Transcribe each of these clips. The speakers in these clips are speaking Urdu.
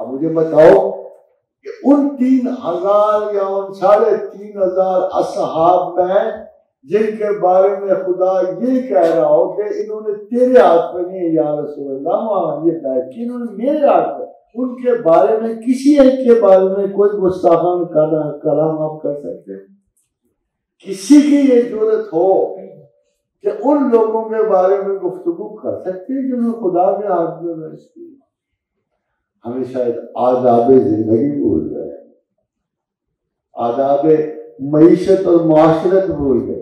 اب مجھے بتاؤ کہ ان 3000 یا ان 3500 اصحاب میں جن کے بارے میں خدا یہ کہہ رہا ہو کہ انہوں نے تیرے ہاتھ میں نہیں یا رسول اللہ وہاں یہ بیعت کی، انہوں نے میرے ہاتھ میں، ان کے بارے میں کسی ایک کے بارے میں کوئی گستاخانہ کلام آپ کر سکتے ہیں؟ کسی کی یہ جرت ہو کہ ان لوگوں کے بارے میں گفتگو کر سکتے ہیں جنہوں نے خدا کے ہاتھ میں بیعت کی؟ ہمیں شاید آداب زندگی بھول گئے، آداب معیشت اور معاشرت بھول گئے،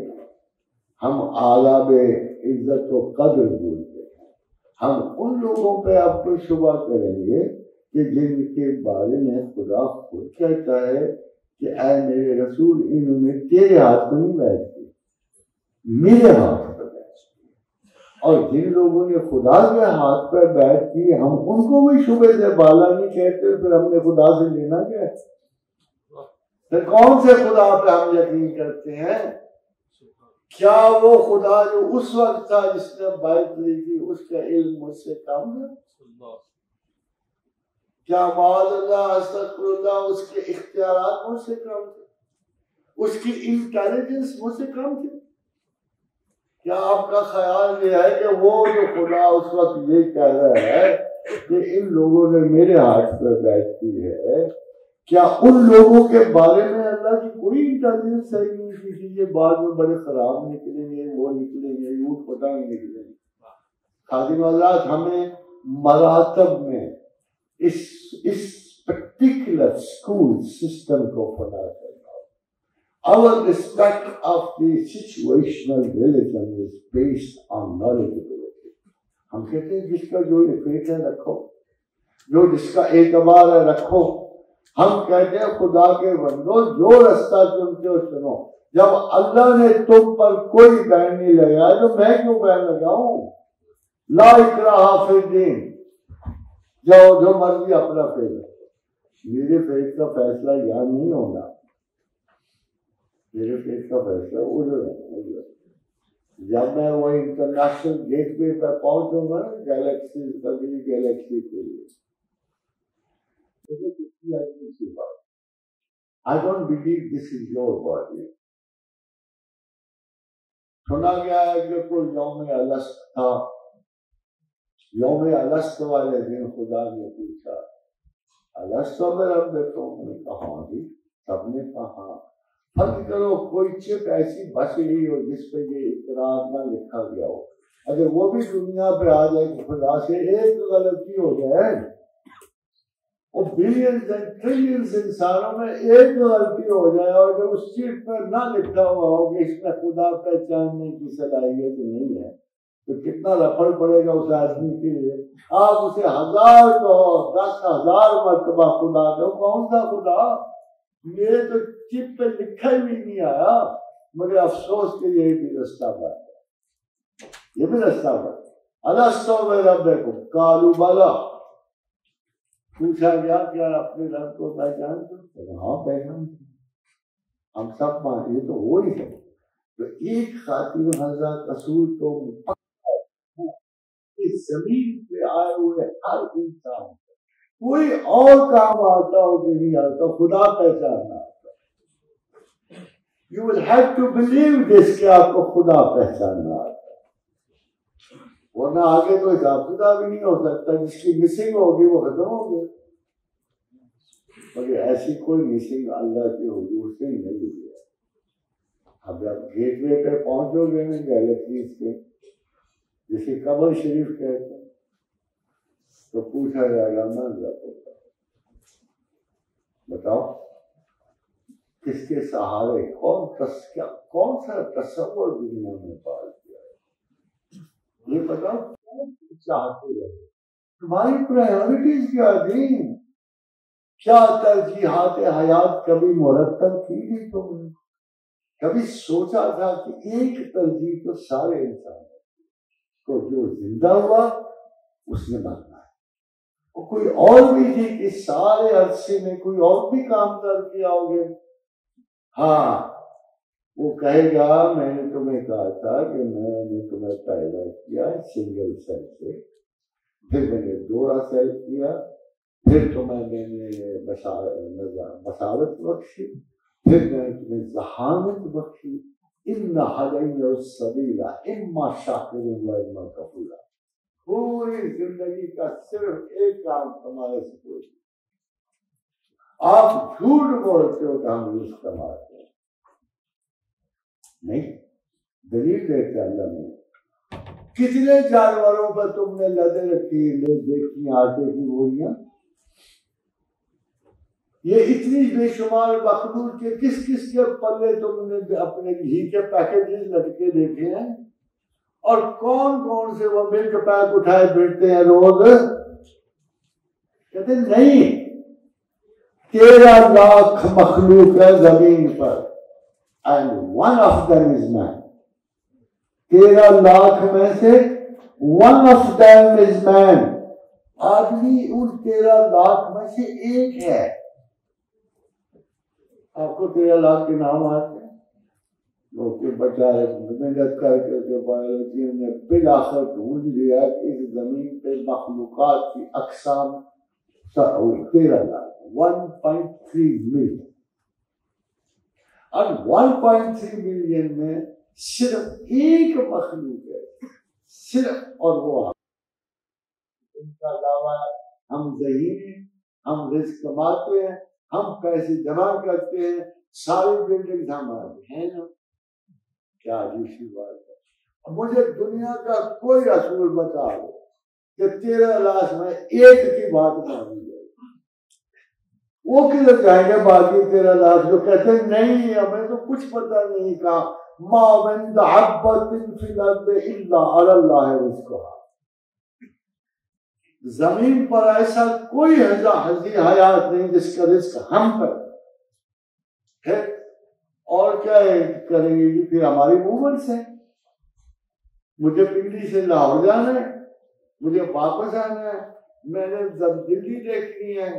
ہم آداب عزت و قدر بھول گئے۔ ہم ان لوگوں پہ آپ کو شبہ کریں گے کہ جن کے بارے میں خدا خود کہتا ہے کہ اے میرے رسول انہوں نے تیرے ہاتھ میں نہیں بیعت کی، میرے ہاتھ میں بیعت کی۔ اور جن لوگوں نے خدا کے ہاتھ پہ بیعت کی ہم ان کو بھی شبے سے بالا نہیں کہتے، پھر ہم نے خدا سے لینا کیا ہے؟ پھر کون سے خدا پہ ہم یقین کرتے ہیں؟ کیا وہ خدا جو اس وقت تھا جس نے بیعت لی تھی اس کا علم مجھ سے کم ہے؟ کیا معاذ اللہ استغفر اللہ اس کے اختیارات مجھ سے کم تھے؟ اس کی انٹیلیجنس مجھ سے کم تھی؟ کیا آپ کا خیال یہ ہے کہ وہ جو خدا اس وقت یہ کہہ رہا ہے کہ ان لوگوں نے میرے ہاتھ پہ بیعت کی ہے، کیا ان لوگوں کے بارے میں اللہ کی کوئی انٹیلیجنس صحیح نہیں تھی کہ یہ بعد میں بڑے خراب نکلیں گے، وہ نکلیں گے، یوٹ پتنگ نکلیں گے؟ خادم حضرات ہمیں مراتب میں اس پرٹیکولر اسکول سسٹم کو پتا کرنا۔ Our respect of the situational religion is based on knowledgeability۔ ہم کہتے ہیں جس کا جو فیت ہے رکھو، جس کا اعتبار ہے رکھو۔ ہم کہتے ہیں خدا کے بندو جو رستہ چنتے ہو چنو، جب اللہ نے تم پر کوئی بین نہیں لگایا تو میں کیوں بین لگاؤں؟ لا اکراہ فی الدین، جو مرضی اپنا فیصلہ۔ میرے فیصلے کا فیصلہ یہاں نہیں ہوگا، میرے فیصلے کا فیصلہ ادھر ہوگا۔ جب میں وہ انٹرنیشنل گیٹ وے پہ پہنچوں گا نا گیلیکسی کے لیے، I don't believe this is your body۔ سنا گیا ہے کہ کوئی یوم الست تھا، یوم الست والے دن خدا نے پوچھا الست بربکم، نے کہا جی، سب نے کہا۔ فرض کرو کوئی چپ ایسی بچ گئی ہو جس پہ یہ اقرار نہ لکھا گیا ہو، اگر وہ بھی دنیا پہ آ جائے کہ خدا سے ایک غلطی ہو جائے، اور بلینز اینڈ ٹریلینز انسانوں میں ایک غلطی ہو جائے اور اگر اس چیز پر نہ لکھا ہوا ہو کہ اس میں خدا پہچاننے کی صلاحیت نہیں ہے، تو کتنا رفڑ پڑے گا اس آدمی کے لیے۔ آپ اسے 1000 کہو، 10,000 مرتبہ خدا کہو، کون سا خدا؟ میرے تو چپ پہ لکھا ہی نہیں آیا، مگر افسوس کہ یہ بھی رستہ بات ہے، یہ بھی رستہ بات ہے۔ الست بربکم قالوا بلی، پوچھا گیا کیا اپنے رب کو پہچانتے ہو؟ ہاں پہچانتے، ہم سب مان، یہ تو وہی ہے۔ تو ایک خاتم حضرت رسول تو اس زمین پہ آئے ہوئے ہر انسان کوئی اور کام آتا ہو کہ نہیں آتا، خدا پہچاننا آتا۔ You will have to believe this کہ آپ کو خدا پہچاننا آتا، ورنہ آگے تو حساب کتاب ہی نہیں ہو سکتا۔ جس کی مسنگ ہوگی وہ ختم ہو گیا، مگر ایسی کوئی مسنگ اللہ کے حضور سے نہیں ہوئی ہے۔ اب آپ گیٹ وے پہ پہنچو گے نا گیلیکسیز کے، جسے قبر شریف کہتے ہیں، تو پوچھا جائے گا میں بتاؤ کس کے سہارے کون سا تصور دنیا میں پال کیا ہے؟ یہ بتاؤ کون چاہتے ہیں، تمہاری پرائیورٹیز کیا تھی؟ کیا ترجیحات حیات کبھی مرتب کی تھی تم نے؟ کبھی سوچا تھا کہ ایک ترجیح تو سارے انسان کو، جو زندہ ہوا اس نے مرنا ہے، اور کوئی اور بھی تھی کہ سارے عرصے میں کوئی اور بھی کام کر کے آؤ گے؟ ہاں، وہ کہے گا میں نے تمہیں کہا تھا کہ میں نے تمہیں پیدا کیا سنگل سیل سے، پھر میں نے دوہرا سیل کیا، پھر تمہیں میں نے بصارت بخشی، پھر میں نے تمہیں ذہانت بخشی، ان ہدینا السبیل اما شاکرا و اما کفورا۔ پوری زندگی کا صرف ایک کام تمہارے سے کوئی، آپ جھوٹ بولتے ہو کہ ہم رزق کماتے ہیں، نہیں، دلیل دیتے اللہ نے۔ کتنے جانوروں پر تم نے لدے رکھی، لے دیکھی آٹے کی بوریاں، یہ اتنی بے شمار مخلوق کے کس کس کے پلے تم نے اپنے گھی کے پیکیجز لٹکے دیکھے ہیں، اور کون کون سے وہ ملک پیک اٹھائے پھرتے ہیں روز؟ کہتے نہیں، 13 لاکھ مخلوق ہے زمین پر، and one of them is man۔ 13 lakh میں سے one of them is man، آدمی ان 13 لاکھ میں سے ایک ہے۔ آپ کو 13 لاکھ کے نام آتے ہیں، لوگ کے بچائے محنت کر کے بایولوجی نے بالآخر ڈھونڈ لیا کہ اس زمین پہ مخلوقات کی اقسام 13 لاکھ، 1.3 ملین، اور 1.3 ملین میں صرف ایک مخلوق ہے، صرف، اور وہ ان کا دعویٰ ہم ذہین ہیں، ہم رزق کماتے ہیں، ہم پیسے جمع کرتے ہیں، ساری بلڈنگ ہمارے ہیں نا۔ کیا عجیب سی بات ہے۔ مجھے دنیا کا کوئی رسول بتا دو کہ 13 لاکھ میں ایک کی بات مانی جائے، وہ کدھر جائیں گے باقی 13 لاکھ جو کہتے ہیں نہیں ہمیں تو کچھ پتہ نہیں، کہا ما من دابۃ فی الارض الا علی اللہ رزقها، زمین پر ایسا کوئی ہنسی حیات نہیں جس کا رزق ہم پر ہے، اور کیا کریں گے جی؟ پھر ہماری موومنٹس سے مجھے پنڈی سے لاہور جانا ہے، مجھے واپس آنا ہے، میں نے دلی دیکھنی ہے،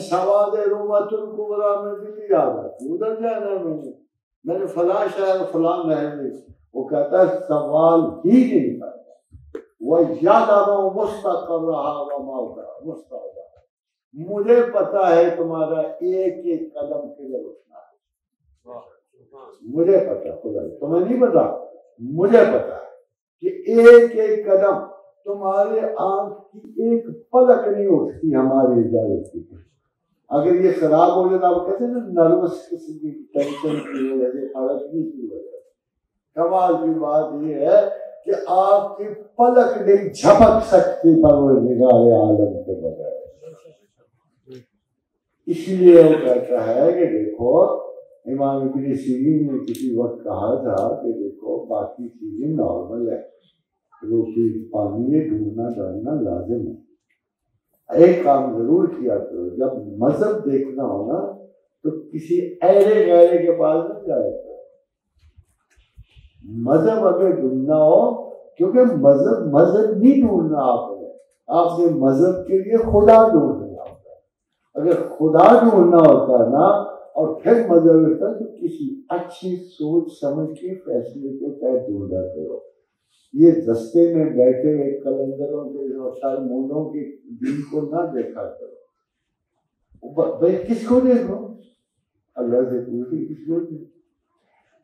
سواد رومت الکبریٰ میں دلی آ جاتی، ادھر جانا ہے، میں نے فلاں شہر فلاں محل میں، وہ کہتا ہے سوال ہی نہیں کرتا، وَيَعْلَمُ مُسْتَقَرَّهَا وَمَوْضَعَهَا مُسْتَوْدَعَهَا، مجھے پتا ہے تمہارا ایک ایک قدم کدھر اٹھنا ہے، مجھے پتا، خدا تمہیں نہیں پتا، مجھے پتا کہ ایک ایک قدم تمہارے آنکھ کی ایک پلک نہیں اٹھتی ہماری اجازت کی۔ اگر یہ خراب ہو جائے تو آپ کہتے ہیں نا نروس قسم کی ٹینشن کی وجہ سے، اڑگنے کی وجہ سے۔ کمال کی بات یہ ہے کہ آپ کی پلک نہیں جھپک سکتی پروردگار عالم کے بغیر۔ اس لیے وہ کہتا ہے کہ دیکھو، امام ابن سیرین نے کسی وقت کہا تھا کہ دیکھو باقی چیزیں نارمل ہے، روٹی پانی ڈھونڈنا ڈالنا لازم ہے، ایک کام ضرور کیا کرو، جب مذہب دیکھنا ہو نا تو کسی ایرے غیرے کے پاس نہ جائے کرو، مذہب اگر ڈھونڈنا ہو، کیونکہ مذہب نہیں ڈھونڈنا آپ نے مذہب کے لیے خدا ڈھونڈنا ہوتا ہے۔ اگر خدا ڈھونڈنا ہوتا ہے نا اور پھر مذہب ہوتا ہے تو کسی اچھی سوچ سمجھ کے فیصلے کے تحت ڈھونڈا کرو۔ یہ دستے میں بیٹھے ہوئے کلندروں کے سالمونوں کے دین کو نہ دیکھا کرو، بھائی کس کو دیکھو؟ اللہ سے پوچھی کس کو دیکھو؟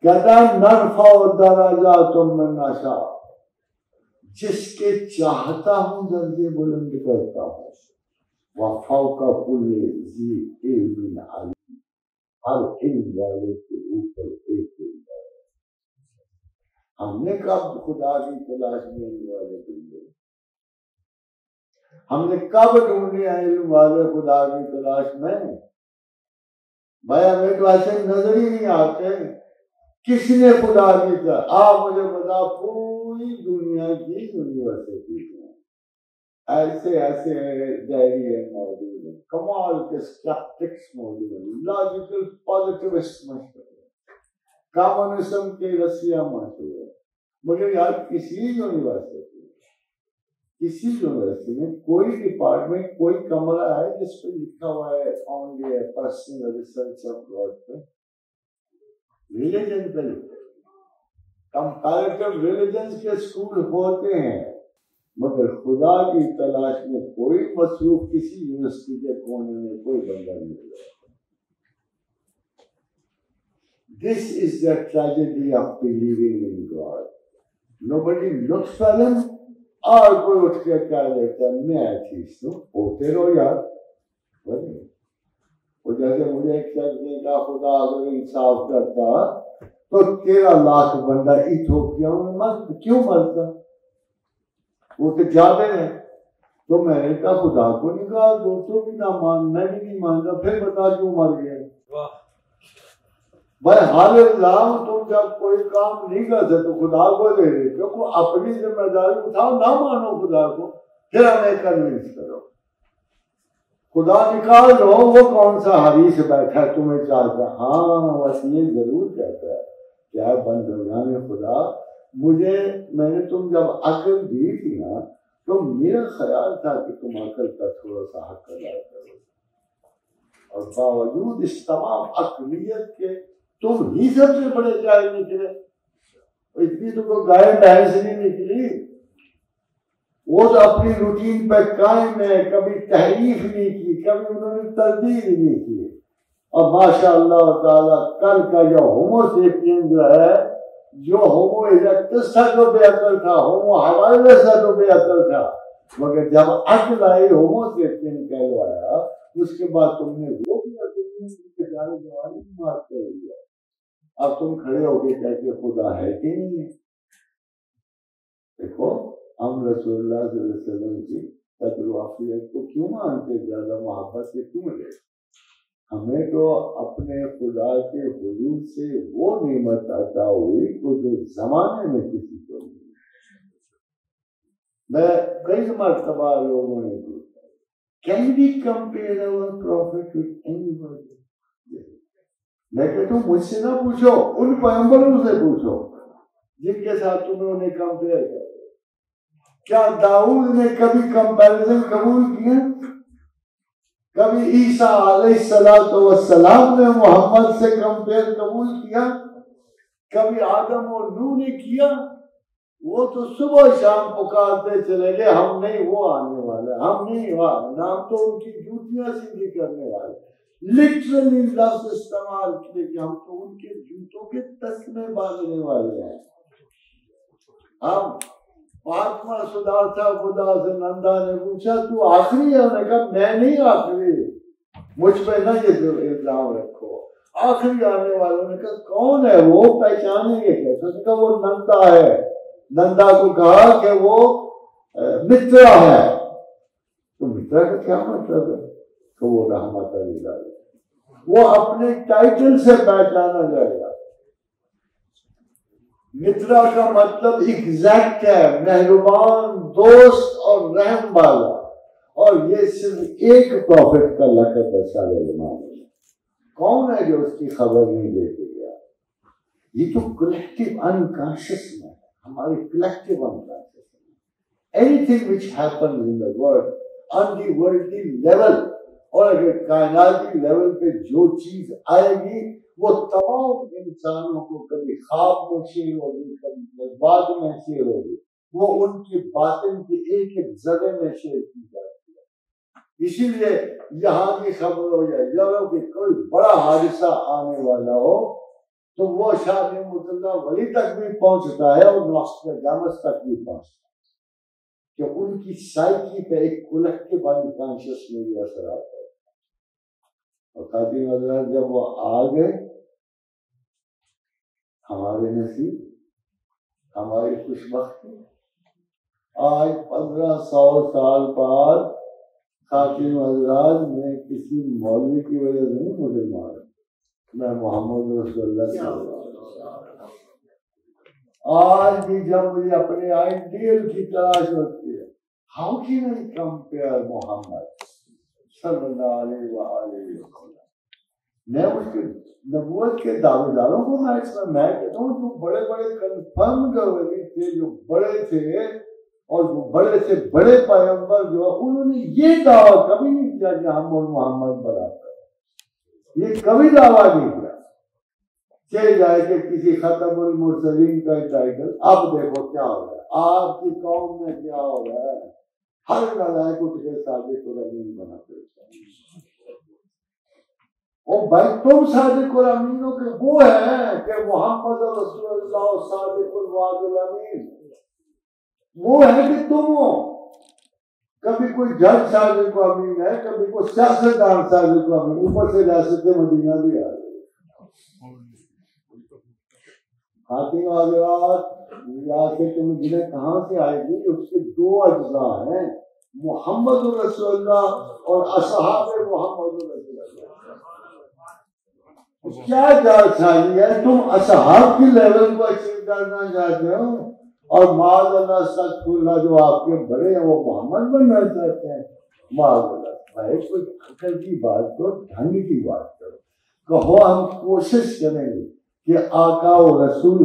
کہتا نرفع درجات من نشاء، جس کے چاہتا ہوں درجے بلند کرتا ہوں، وفوق کل ذی علم علیم، ہر علم والے کے اوپر ایک علم ہے۔ ہم نے کب خدا کی تلاش میں علم والے ڈھونڈے؟ ہم نے کب ڈھونڈے علم والے خدا کی تلاش میں؟ بھائی ہمیں تو ایسے نظر ہی نہیں آتے۔ کس نے خدا کی طرح؟ آپ مجھے بتا، پوری دنیا کی یونیورسٹی میں ایسے ایسے ڈائری موجود ہیں، کمال کے اسٹیٹسٹکس موجود ہیں، لاجیکل پازیٹیوسٹ مشہور ہیں، کامونزم کے رسیہ مشہور ہیں، مگر یار کسی یونیورسٹی میں کوئی ڈپارٹمنٹ، کوئی کمرہ ہے جس پہ لکھا ہوا ہے only personal research of God پہ؟ ریلیجن پہ لکھتے، کمپیریٹیو ریلیجنس کے اسکول ہوتے ہیں، مگر خدا کی تلاش میں کوئی مصروف کسی یونیورسٹی کے کونے میں کوئی بندہ نہیں ملا. This is the tragedy of believing in God. Nobody looks for him. اور کوئی اٹھ کے کہہ دیتا ہے میں ایتھیسٹ ہوں. ہوتے رہو یار. وہ جیسے مجھے ایک شخص نے کہا خدا اگر انصاف کرتا تو 13 لاکھ بندہ ایتھوپیا میں کیوں مرتا؟ وہ تو جاتے ہیں. تو میں نے کہا خدا کو نہیں کہا دوستوں بھی نہ مان میں بھی نہیں مانتا پھر بتا کیوں مر گیا. بھائی حال الزام تم جب کوئی کام نہیں کرتے تو خدا کو دے دیتے ہو. اپنی ذمہ داری اٹھاؤ نہ مانو خدا کو پھر ہمیں کنوینس کرو. خدا نکال دو وہ کون سا حدیث بیٹھا تمہیں چاہتا. ہاں بس یہ ضرور کہتا ہے کیا بندگان خدا مجھے میں نے تم جب عقل دی تھی نا تو میرا خیال تھا کہ تم عقل کا تھوڑا سا حق ادا کرو اور باوجود اس تمام عقلیت کے تم ہی سب سے بڑے جاہل نکلے. اتنی تو کوئی گائے بھینس نہیں نکلی. وہ تو اپنی روٹین پہ قائم ہے. کبھی تحریف نہیں کی کبھی انہوں نے تردید نہیں کی. اور ماشاء اللہ تعالیٰ کل کا جو ہومو سیپین جو ہے جو ہومو اریکٹس تھا جو بے عقل تھا ہومو ہیبیلس تھا جو بے عقل تھا مگر جب عقل آئی ہومو سیپین کہلوایا اس کے بعد تم نے وہ بھی بیچارے جوانی مارتے ہوئے اب تم کھڑے ہو کے کہتے خدا ہے کہ نہیں ہے. دیکھو ہم رسول اللہ صلی اللہ علیہ وسلم کی تقریباً کو کیوں مانتے زیادہ محبت سے کیوں لے. ہمیں تو اپنے خدا کے حضور سے وہ نعمت عطا ہوئی جو زمانے میں کسی کو نہیں. میں کئی مرتبہ لوگوں نے پوچھا can we compare our prophet with anybody. میں کہتا ہوں مجھ سے نہ پوچھو ان پیغمبروں سے پوچھو جن کے ساتھ تمہیں انہیں کمپیئر کر. کیا داؤد نے کبھی کمپیریزن قبول کیا؟ کبھی عیسیٰ علیہ السلام نے محمد سے کمپیئر قبول کیا؟ کبھی آدم اور نوح نے کیا؟ وہ تو صبح شام پکارتے چلے گئے ہم نہیں وہ آنے والے ہم نہیں ہم تو ان کی جوتیاں سیدھی کرنے والے. لٹرلی لفظ استعمال کیے کہ ہم تو ان کے جوتوں کے تسمے باندھنے والے ہیں. ہم مہاتما سدھارتھا خدا سے نندا نے پوچھا تو آخری ہے؟ انہوں نے کہا میں نہیں آخری مجھ پہ نہ یہ الزام رکھو. آخری آنے والوں نے کہا کون ہے وہ پہچانیں گے کیسے؟ اس نے کہا وہ نندا ہے. نندا کو کہا کہ وہ مترا ہے. تو مترا کا کیا مطلب ہے؟ تو وہ رحمت اللہ وہ اپنے ٹائٹل سے پہچانا جائے گا. مترا کا مطلب ایگزیکٹ ہے مہربان دوست اور رحم والا. اور یہ صرف ایک پروفٹ کا لقب ہے سارے زمانے میں. کون ہے جو اس کی خبر نہیں دے کے گیا؟ یہ تو کلیکٹیو انکانشیس میں ہماری کلیکٹیو انکانشیس میں any thing which happens in the world on the worldly level اور اگر کائناتی لیول پہ جو چیز آئے گی وہ تمام انسانوں کو کبھی خواب میں شیر ہوگی کبھی جذبات میں شیر ہوگی. وہ ان کی باطن کی ایک ایک ذرے میں شیر کی جاتی ہے. اسی لیے یہاں کی خبر ہو جائے جب کہ کوئی بڑا حادثہ آنے والا ہو تو وہ شاہ نعمت اللہ ولی تک بھی پہنچتا ہے اور نوسٹراڈامس تک بھی پہنچتا ہے کہ ان کی سائیکی پہ ایک کلیکٹیو انکانشیس میں بھی اثر آتا ہے. اور خاتون حضرات جب وہ آ گئے ہمارے نصیب ہماری خوش بختی آج 1500 سال بعد خاتون حضرات میں کسی مولوی کی وجہ سے نہیں مسلمان میں محمد رسول اللہ صلی اللہ علیہ وسلم. آج بھی جب مجھے اپنے آئیڈیل کی تلاش ہوتی ہے ہاؤ کین آئی کمپیئر محمد صلی اللہ علیہ وآلہ وسلم. میں اس کے نبوت کے دعوے داروں کو میں کہتا ہوں جو بڑے بڑے کنفرم ولی تھے جو بڑے تھے اور جو بڑے سے بڑے پیغمبر جو انہوں نے یہ دعویٰ کبھی نہیں کیا کہ ہم اور محمد برابر. یہ کبھی دعویٰ نہیں کیا. چل جائے کہ کسی ختم المرسلین کا ٹائٹل. اب دیکھو کیا ہو رہا ہے آپ کی قوم میں، کیا ہو رہا ہے. ہر نالائق اٹھ کے صادق الامین بنا دیتا ہے. اور بھائی تم صادق الامینوں کے وہ ہیں کہ محمد رسول اللہ صادق الوعد الامین، وہ ہے کہ تم ہو. کبھی کوئی جج صادق الامین ہے، کبھی کوئی سیاستدان صادق الامین، اوپر سے ریاست مدینہ بھی آ رہی ہے. خاتین حضرات، ریاست مدینہ کہاں سے آئے گی؟ اس کے دو اجزاء ہیں، محمد رسول اللہ اور اصحاب محمد رسول اللہ. کیا جانچائی ہے؟ تم اصحاب کی لیول کو اچیو کرنا چاہتے ہو اور معاذ اللہ استغفر اللہ جو آپ کے بڑے ہیں وہ محمد بننا چاہتے ہیں. معاذ اللہ. بھائی کوئی عقل کی بات کرو، ڈھنگ کی بات کرو. کہو ہم کوشش کریں گے کہ آقا و رسول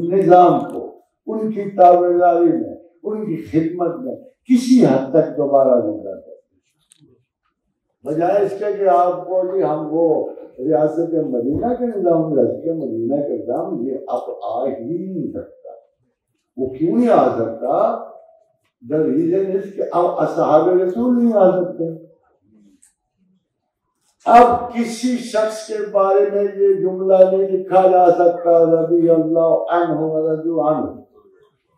نظام کو ان کی تابعداری میں، ان کی خدمت میں کسی حد تک دوبارہ زندہ کریں، بجائے اس کے کہ آپ کو جی ہم وہ ریاست مدینہ کے نظام، ریاست مدینہ کا نظام یہ اب آ ہی نہیں سکتا. وہ کیوں نہیں آ سکتا؟ دا ریزن اس کہ اب اصحاب رسول نہیں آ سکتے. اب کسی شخص کے بارے میں یہ جملہ نہیں لکھا جا سکتا رضی اللہ عنہ ورضوا عنہ.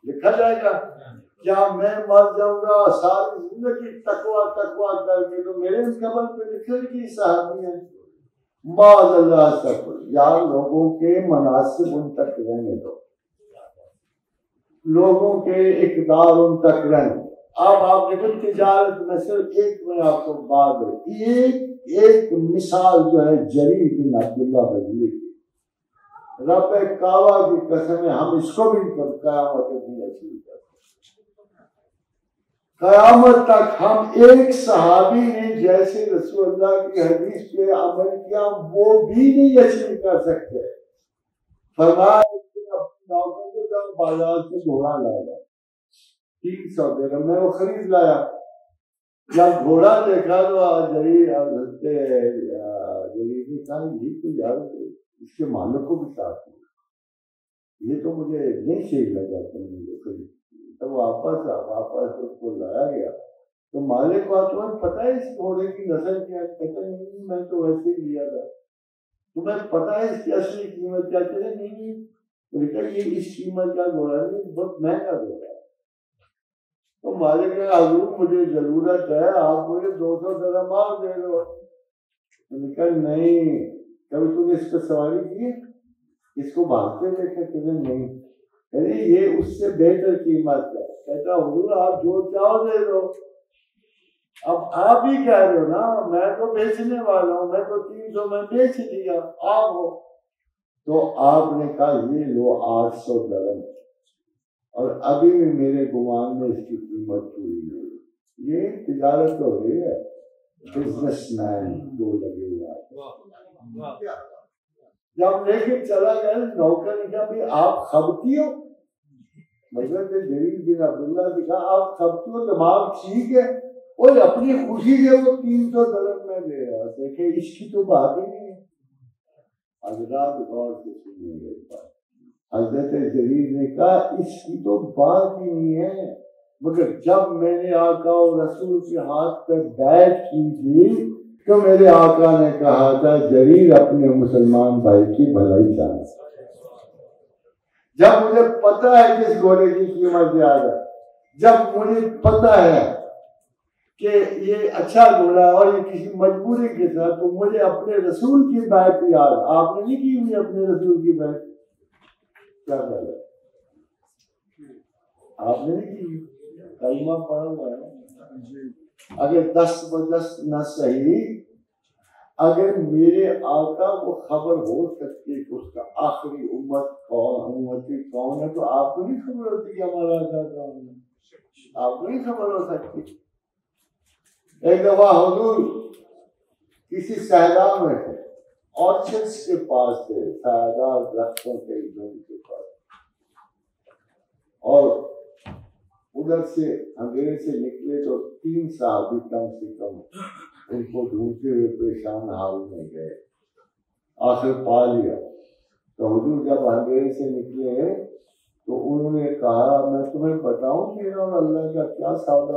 لکھا جائے گا کیا میں مر جاؤں گا ساری زندگی تقویٰ کر کے تو میرے قبر پہ لکھے کہ صحابی ہیں؟ معاذ اللہ استغفر. یار لوگوں کے مناسب ان تک رہنے دو، لوگوں کے اقدار ان تک رہنے. اب آپ دیکھو تجارت میں صرف ایک میں آپ کو بات ہے، ایک مثال جو ہے جریر بن عبداللہ بجلی کی، رب کعبہ کی قسم ہے ہم اس کو بھی قیامت نہیں اچیو کر سکتے. قیامت تک ہم ایک صحابی نے جیسے رسول اللہ کی حدیث پہ عمل کیا وہ بھی نہیں اچیو کر سکتے. فرمایا بازار سے گھوڑا لایا 300 درہم میں وہ خرید لایا. جب گھوڑا دیکھا تو جریر نے کہا یہ تو یار اس کے مالک کو بھی ساتھ دیا، یہ تو مجھے نہیں صحیح لگا. تم نے خرید تب واپس اس کو لایا گیا تو مالک کو تمہیں پتہ ہے اس گھوڑے کی نسل کیا؟ کہتے نہیں میں تو ویسے ہی لیا تھا. تمہیں پتہ ہے اس کی اصلی قیمت کیا؟ کہتے نہیں یہ اس قیمت کا گھوڑا نہیں، بہت مہنگا گھوڑا ہے. تو مالک نے حضور مجھے ضرورت ہے، آپ مجھے 200 درہم اور دے دو. میں نے کہا نہیں، کبھی تم نے اس پہ سواری کی، اس کو بھاگتے دیکھا؟ کہتے نہیں. یعنی یہ اس سے بہتر قیمت ہے. کہتا حضور آپ جو چاہو دے دو. اب آپ ہی کہہ رہے ہو نا، میں تو بیچنے والا ہوں، میں تو 300 میں بیچ دیا، آپ ہو. تو آپ نے کہا یہ لو 800 درہم، اور ابھی بھی میرے گمان میں اس کی قیمت پوری نہیں. یہ تجارت ہو رہی ہے، بزنس مین دو لگے ہوا. جب لے کے چلا گیا نوکر نے کہا بھائی آپ خبتی ہو؟ مطلب جریر بن عبداللہ نے کہا آپ خبتی ہو؟ دماغ ٹھیک ہے؟ اور اپنی خوشی سے وہ 300 درہم میں دے رہا. دیکھے اس کی تو بات ہی نہیں ہے. حضرات غور سے سنیں گے بات. حضرت جریر نے کہا اس کی تو بات ہی نہیں ہے، مگر جب میں نے آقا و رسول کے ہاتھ پہ بیعت کی تھی تو میرے آقا نے کہا تھا جریر اپنے مسلمان بھائی کی بھلائی چاہتا. جب مجھے پتا ہے کہ اس گھوڑے کی قیمت زیادہ ہے، جب مجھے پتا ہے کہ یہ اچھا گھوڑا ہے اور یہ کسی مجبوری کے ساتھ، تو مجھے اپنے رسول کی بیعت یاد. آپ نے نہیں کی مجھے اپنے رسول کی بیعت؟ کیا کر رہے آپ نے نہیں کی؟ کلمہ پڑھا ہوا ہے. اگر 10 نہ صحیح، اگر میرے آقا کو خبر ہو سکتی کہ اس کا آخری امتی کون ہے، تو آپ کو نہیں خبر ہوتی کہ ہمارا آقا کون ہے؟ آپ کو نہیں خبر ہو سکتی. ایک دفعہ حضور کسی صحرا میں تھے، آرچرڈس کے پاس تھے، سایہدار درختوں کے جھنڈ کے پاس، اور ادھر سے اندھیرے سے نکلے تو 3 صحابی کم سے کم ان کو ڈھونڈتے ہوئے پریشان حال میں گئے. آخر پا لیا. تو حضور جب اندھیرے سے نکلے تو انہوں نے کہا میں تمہیں بتاؤں میرا اور اللہ کا کیا سودا